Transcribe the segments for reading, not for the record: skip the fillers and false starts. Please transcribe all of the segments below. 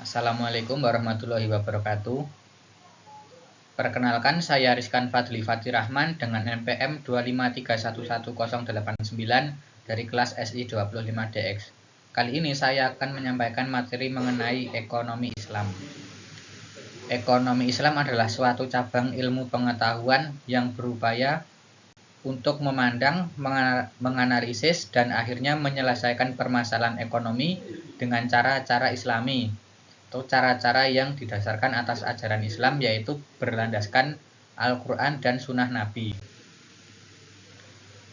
Assalamualaikum warahmatullahi wabarakatuh. Perkenalkan, saya Rizkan Fadli Fatirahman dengan NPM 253111089 dari kelas SI 25DX. Kali ini saya akan menyampaikan materi mengenai ekonomi Islam. Ekonomi Islam adalah suatu cabang ilmu pengetahuan yang berupaya untuk memandang, menganalisis, dan akhirnya menyelesaikan permasalahan ekonomi dengan cara-cara Islami atau cara-cara yang didasarkan atas ajaran Islam, yaitu berlandaskan Al-Quran dan Sunnah Nabi.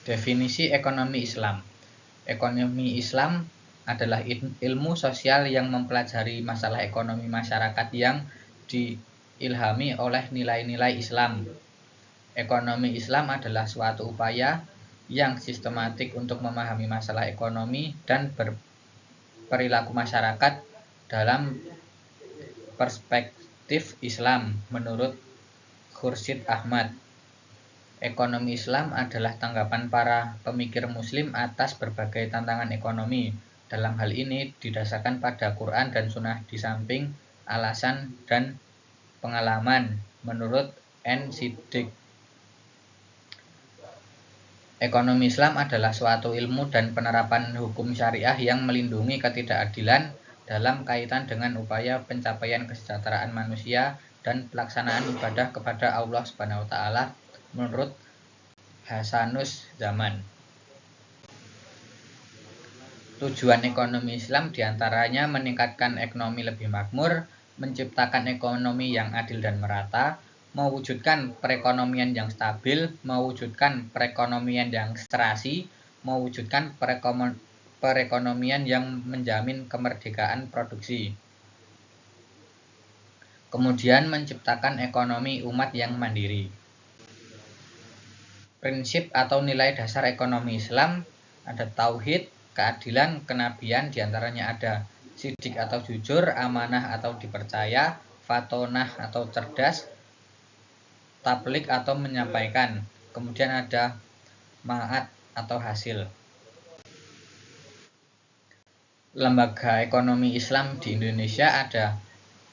Definisi ekonomi Islam. Ekonomi Islam adalah ilmu sosial yang mempelajari masalah ekonomi masyarakat yang diilhami oleh nilai-nilai Islam. Ekonomi Islam adalah suatu upaya yang sistematik untuk memahami masalah ekonomi dan perilaku masyarakat dalam perspektif Islam menurut Khursyid Ahmad. Ekonomi Islam adalah tanggapan para pemikir Muslim atas berbagai tantangan ekonomi. Dalam hal ini didasarkan pada Quran dan Sunnah di samping alasan dan pengalaman menurut N. Siddiq. Ekonomi Islam adalah suatu ilmu dan penerapan hukum syariah yang melindungi ketidakadilan dalam kaitan dengan upaya pencapaian kesejahteraan manusia dan pelaksanaan ibadah kepada Allah Subhanahu wa taala menurut Hasanus Zaman. Tujuan ekonomi Islam diantaranya meningkatkan ekonomi lebih makmur, menciptakan ekonomi yang adil dan merata, mewujudkan perekonomian yang stabil, mewujudkan perekonomian yang serasi, mewujudkan perekonomian yang menjamin kemerdekaan produksi. Kemudian menciptakan ekonomi umat yang mandiri. Prinsip atau nilai dasar ekonomi Islam ada tauhid, keadilan, kenabian, diantaranya ada sidik atau jujur, amanah atau dipercaya, fatonah atau cerdas, tablik atau menyampaikan. Kemudian ada ma'at atau hasil. Lembaga ekonomi Islam di Indonesia ada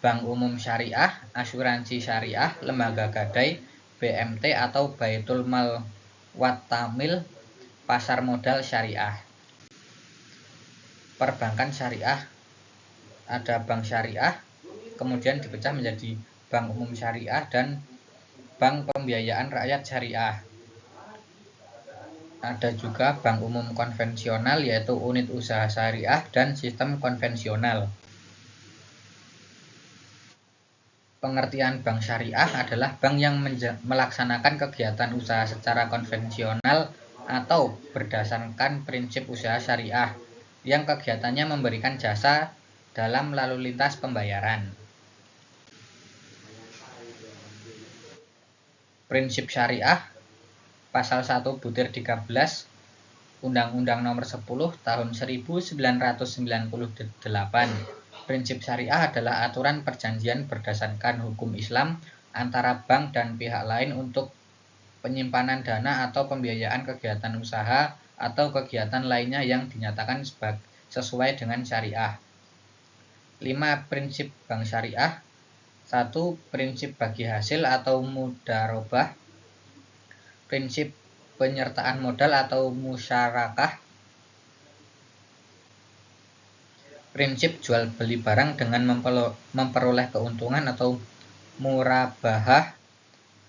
Bank Umum Syariah, Asuransi Syariah, Lembaga Gadai, BMT atau Baitul Mal Wattamil, Pasar Modal Syariah. Perbankan Syariah ada Bank Syariah, kemudian dipecah menjadi Bank Umum Syariah dan Bank Pembiayaan Rakyat Syariah. Ada juga bank umum konvensional, yaitu unit usaha syariah dan sistem konvensional. Pengertian bank syariah adalah bank yang melaksanakan kegiatan usaha secara konvensional atau berdasarkan prinsip usaha syariah yang kegiatannya memberikan jasa dalam lalu lintas pembayaran. Prinsip syariah Pasal 1 butir 13 Undang-Undang Nomor 10 Tahun 1998. Prinsip syariah adalah aturan perjanjian berdasarkan hukum Islam antara bank dan pihak lain untuk penyimpanan dana atau pembiayaan kegiatan usaha atau kegiatan lainnya yang dinyatakan sesuai dengan syariah. 5 prinsip bank syariah. 1. Prinsip bagi hasil atau mudharabah. Prinsip penyertaan modal atau musyarakah. Prinsip jual beli barang dengan memperoleh keuntungan atau murabahah.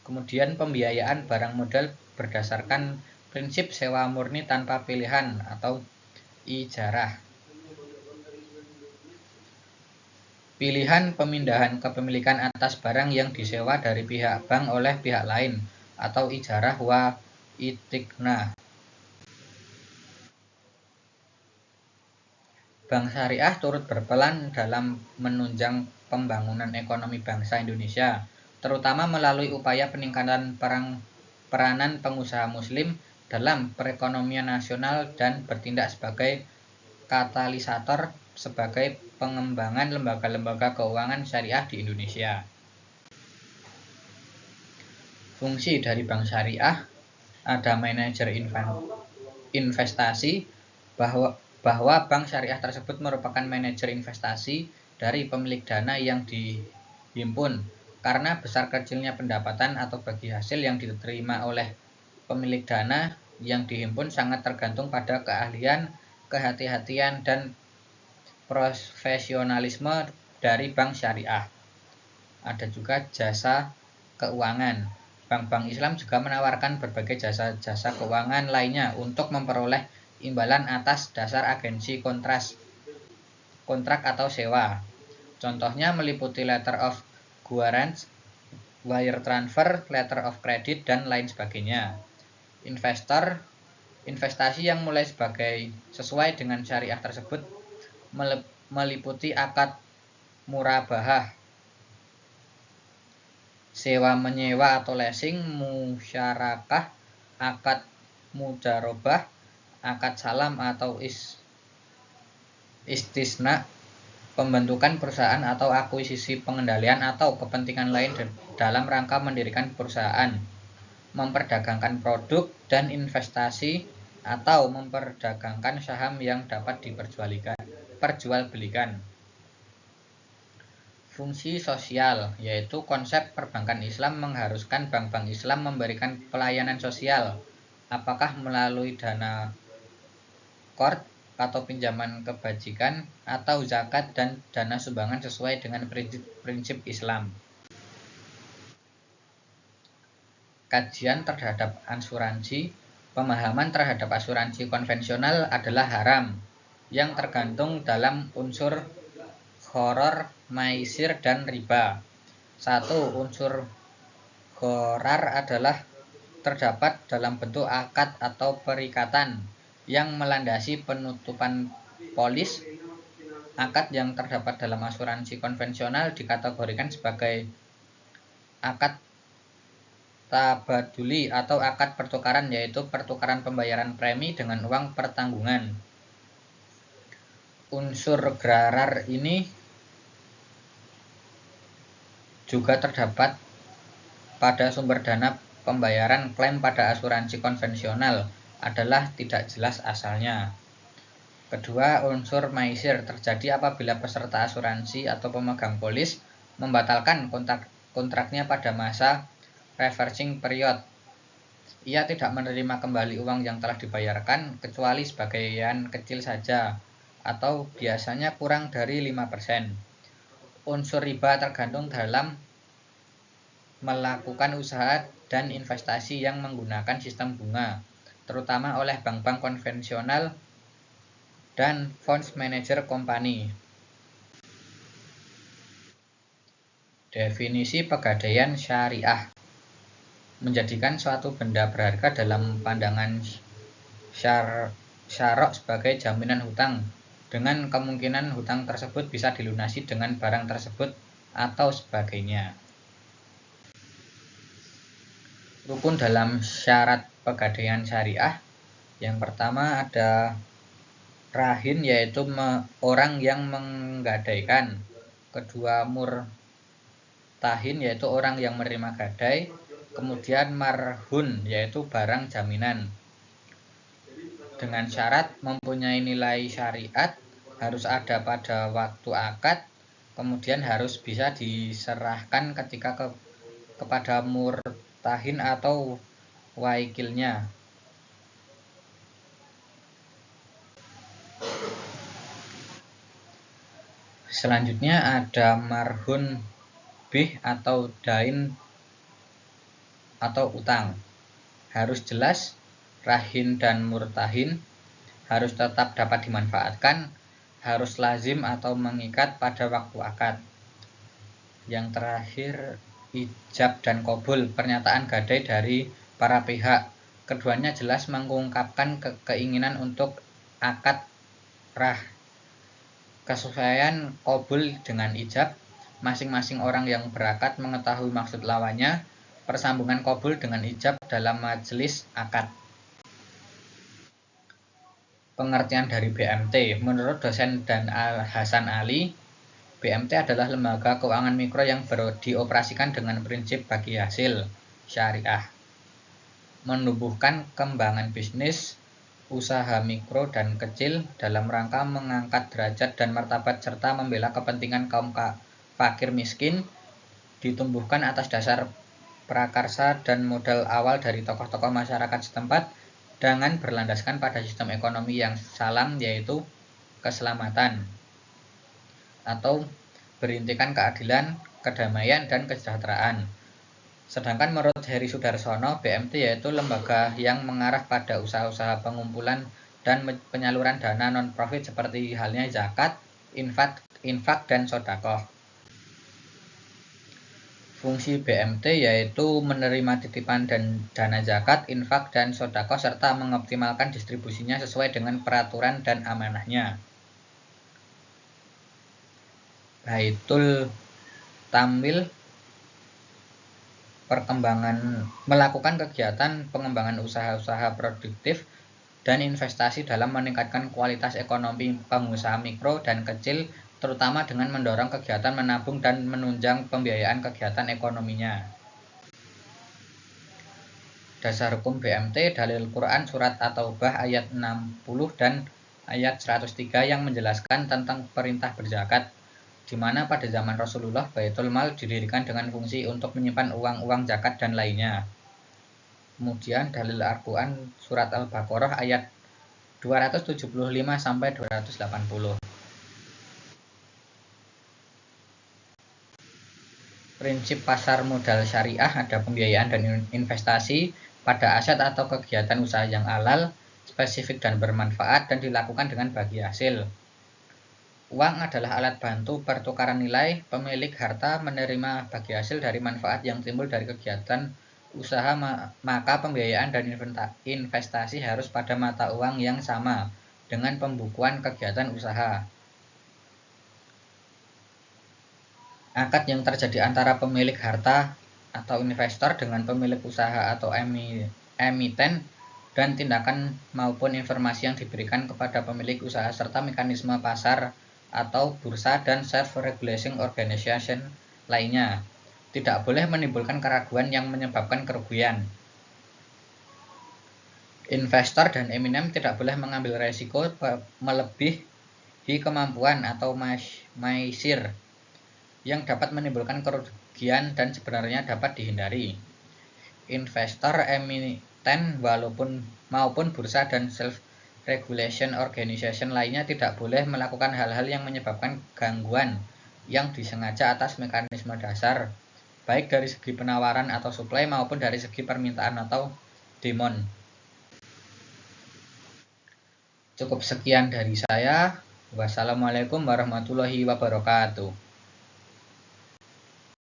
Kemudian pembiayaan barang modal berdasarkan prinsip sewa murni tanpa pilihan atau ijarah. Pilihan pemindahan kepemilikan atas barang yang disewa dari pihak bank oleh pihak lain atau ijarah wa itikna. Bank syariah turut berperan dalam menunjang pembangunan ekonomi bangsa Indonesia, terutama melalui upaya peningkatan peranan pengusaha muslim dalam perekonomian nasional dan bertindak sebagai katalisator sebagai pengembangan lembaga-lembaga keuangan syariah di Indonesia. Fungsi dari bank syariah ada manajer investasi, bahwa bank syariah tersebut merupakan manajer investasi dari pemilik dana yang dihimpun, karena besar kecilnya pendapatan atau bagi hasil yang diterima oleh pemilik dana yang dihimpun sangat tergantung pada keahlian, kehati-hatian, dan profesionalisme dari bank syariah. Ada juga jasa keuangan. Bank-bank Islam juga menawarkan berbagai jasa-jasa keuangan lainnya untuk memperoleh imbalan atas dasar agensi kontrak atau sewa. Contohnya meliputi letter of guarantee, wire transfer, letter of credit, dan lain sebagainya. Investasi yang mulai sesuai dengan syariah tersebut meliputi akad murabahah, sewa menyewa atau leasing, musyarakah, akad mudarobah, akad salam atau istisna, pembentukan perusahaan atau akuisisi pengendalian atau kepentingan lain dalam rangka mendirikan perusahaan, memperdagangkan produk dan investasi atau memperdagangkan saham yang dapat diperjualbelikan. Fungsi sosial, yaitu konsep perbankan Islam mengharuskan bank-bank Islam memberikan pelayanan sosial, apakah melalui dana qard atau pinjaman kebajikan, atau zakat dan dana sumbangan sesuai dengan prinsip Islam. Kajian terhadap asuransi. Pemahaman terhadap asuransi konvensional adalah haram, yang tergantung dalam unsur gharar, maisir, dan riba. 1. Unsur gharar adalah terdapat dalam bentuk akad atau perikatan yang melandasi penutupan polis. Akad yang terdapat dalam asuransi konvensional dikategorikan sebagai akad tabaduli atau akad pertukaran, yaitu pertukaran pembayaran premi dengan uang pertanggungan. Unsur gharar ini juga terdapat pada sumber dana pembayaran klaim pada asuransi konvensional adalah tidak jelas asalnya. Kedua, unsur maisir terjadi apabila peserta asuransi atau pemegang polis membatalkan kontraknya pada masa reversing period. Ia tidak menerima kembali uang yang telah dibayarkan kecuali sebagian kecil saja, atau biasanya kurang dari 5%. Unsur riba tergantung dalam melakukan usaha dan investasi yang menggunakan sistem bunga, terutama oleh bank-bank konvensional dan funds manager company. Definisi pegadaian syariah. Menjadikan suatu benda berharga dalam pandangan syarok sebagai jaminan hutang, dengan kemungkinan hutang tersebut bisa dilunasi dengan barang tersebut atau sebagainya. Rukun dalam syarat pegadaian syariah. Yang pertama ada rahin, yaitu orang yang menggadaikan. Kedua, murtahin, yaitu orang yang menerima gadai. Kemudian marhun, yaitu barang jaminan. Dengan syarat mempunyai nilai syariat, harus ada pada waktu akad, kemudian harus bisa diserahkan kepada murtahin atau wakilnya. Selanjutnya ada marhun bih atau dain atau utang. Harus jelas, rahin dan murtahin harus tetap dapat dimanfaatkan, harus lazim atau mengikat pada waktu akad. Yang terakhir, ijab dan qabul, pernyataan gadai dari para pihak. Keduanya jelas mengungkapkan keinginan untuk akad rah. Kesesuaian qabul dengan ijab, masing-masing orang yang berakad mengetahui maksud lawannya. Persambungan qabul dengan ijab dalam majelis akad. Pengertian dari BMT. Menurut dosen Dan Hasan Ali, BMT adalah lembaga keuangan mikro yang dioperasikan dengan prinsip bagi hasil syariah, menumbuhkan kembangan bisnis, usaha mikro dan kecil dalam rangka mengangkat derajat dan martabat serta membela kepentingan kaum fakir miskin, ditumbuhkan atas dasar prakarsa dan modal awal dari tokoh-tokoh masyarakat setempat dengan berlandaskan pada sistem ekonomi yang salam, yaitu keselamatan atau berintikan keadilan, kedamaian, dan kesejahteraan. Sedangkan menurut Heri Sudarsono, BMT yaitu lembaga yang mengarah pada usaha-usaha pengumpulan dan penyaluran dana non-profit seperti halnya zakat, infak, dan sodakoh. Fungsi BMT yaitu menerima titipan dan dana zakat, infak, dan sodakoh serta mengoptimalkan distribusinya sesuai dengan peraturan dan amanahnya. Baitul Tamwil melakukan kegiatan pengembangan usaha-usaha produktif dan investasi dalam meningkatkan kualitas ekonomi pengusaha mikro dan kecil, terutama dengan mendorong kegiatan menabung dan menunjang pembiayaan kegiatan ekonominya. Dasar hukum BMT, dalil Quran surat At-Taubah ayat 60 dan ayat 103 yang menjelaskan tentang perintah berzakat, di mana pada zaman Rasulullah Baitul Mal didirikan dengan fungsi untuk menyimpan uang-uang zakat dan lainnya. Kemudian dalil Al-Quran surat Al-Baqarah ayat 275 sampai 280. Prinsip pasar modal syariah ada pembiayaan dan investasi pada aset atau kegiatan usaha yang halal, spesifik dan bermanfaat, dan dilakukan dengan bagi hasil. Uang adalah alat bantu pertukaran nilai. Pemilik harta menerima bagi hasil dari manfaat yang timbul dari kegiatan usaha, maka pembiayaan dan investasi harus pada mata uang yang sama dengan pembukuan kegiatan usaha. Akad yang terjadi antara pemilik harta atau investor dengan pemilik usaha atau emiten, dan tindakan maupun informasi yang diberikan kepada pemilik usaha serta mekanisme pasar atau bursa dan self-regulating organization lainnya tidak boleh menimbulkan keraguan yang menyebabkan kerugian. Investor dan emiten tidak boleh mengambil risiko melebihi kemampuan atau maisir yang dapat menimbulkan kerugian dan sebenarnya dapat dihindari. Investor, emiten maupun bursa dan self-regulation organization lainnya tidak boleh melakukan hal-hal yang menyebabkan gangguan yang disengaja atas mekanisme dasar, baik dari segi penawaran atau suplai maupun dari segi permintaan atau demand. Cukup sekian dari saya. Wassalamualaikum warahmatullahi wabarakatuh.